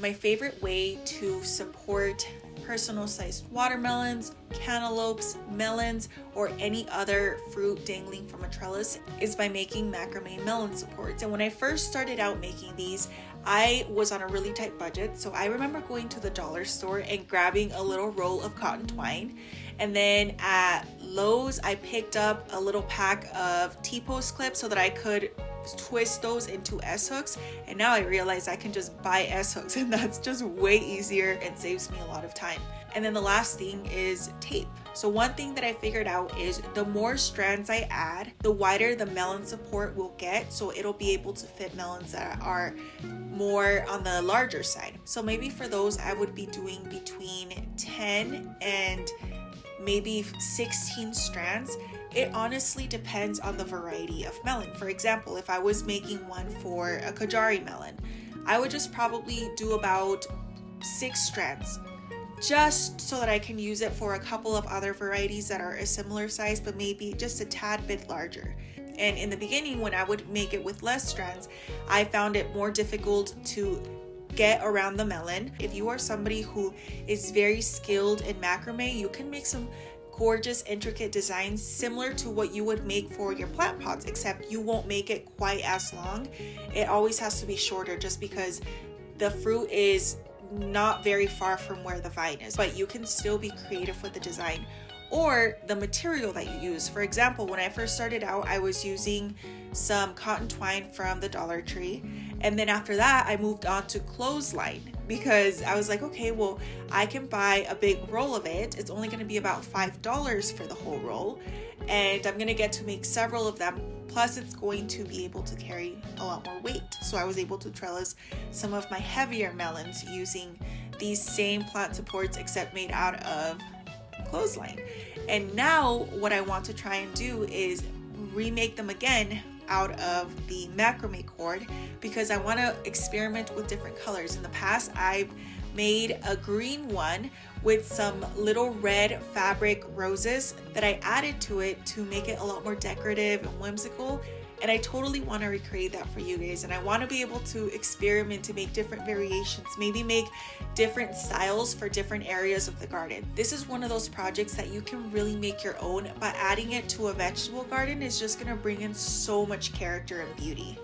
my favorite way to support personal sized watermelons, cantaloupes, melons, or any other fruit dangling from a trellis is by making macrame melon supports. And when I first started out making these, I was on a really tight budget, so I remember going to the dollar store and grabbing a little roll of cotton twine. And then at Lowe's, I picked up a little pack of T-post clips so that I could twist those into S-hooks. And now I realize I can just buy S-hooks, and that's just way easier and saves me a lot of time. And then the last thing is tape. So one thing that I figured out is the more strands I add, the wider the melon support will get, so it'll be able to fit melons that are more on the larger side. So maybe for those, I would be doing between 10 and maybe 16 strands. It honestly depends on the variety of melon. For example, if I was making one for a Kajari melon, I would just probably do about 6 strands, just so that I can use it for a couple of other varieties that are a similar size, but maybe just a tad bit larger. And in the beginning, when I would make it with less strands, I found it more difficult to get around the melon. If you are somebody who is very skilled in macrame, you can make some gorgeous intricate designs similar to what you would make for your plant pots, except you won't make it quite as long. It always has to be shorter just because the fruit is not very far from where the vine is, but you can still be creative with the design or the material that you use. For example, when I first started out, I was using some cotton twine from the Dollar Tree, and then after that I moved on to clothesline because I was like, okay, well, I can buy a big roll of it. It's only going to be about $5 for the whole roll, and I'm going to get to make several of them. Plus, it's going to be able to carry a lot more weight. So I was able to trellis some of my heavier melons using these same plant supports, except made out of clothesline. And now what I want to try and do is remake them again out of the macrame cord, because I want to experiment with different colors. In the past, I've made a green one with some little red fabric roses that I added to it to make it a lot more decorative and whimsical. And I totally want to recreate that for you guys. And I want to be able to experiment to make different variations, maybe make different styles for different areas of the garden. This is one of those projects that you can really make your own, but adding it to a vegetable garden is just going to bring in so much character and beauty.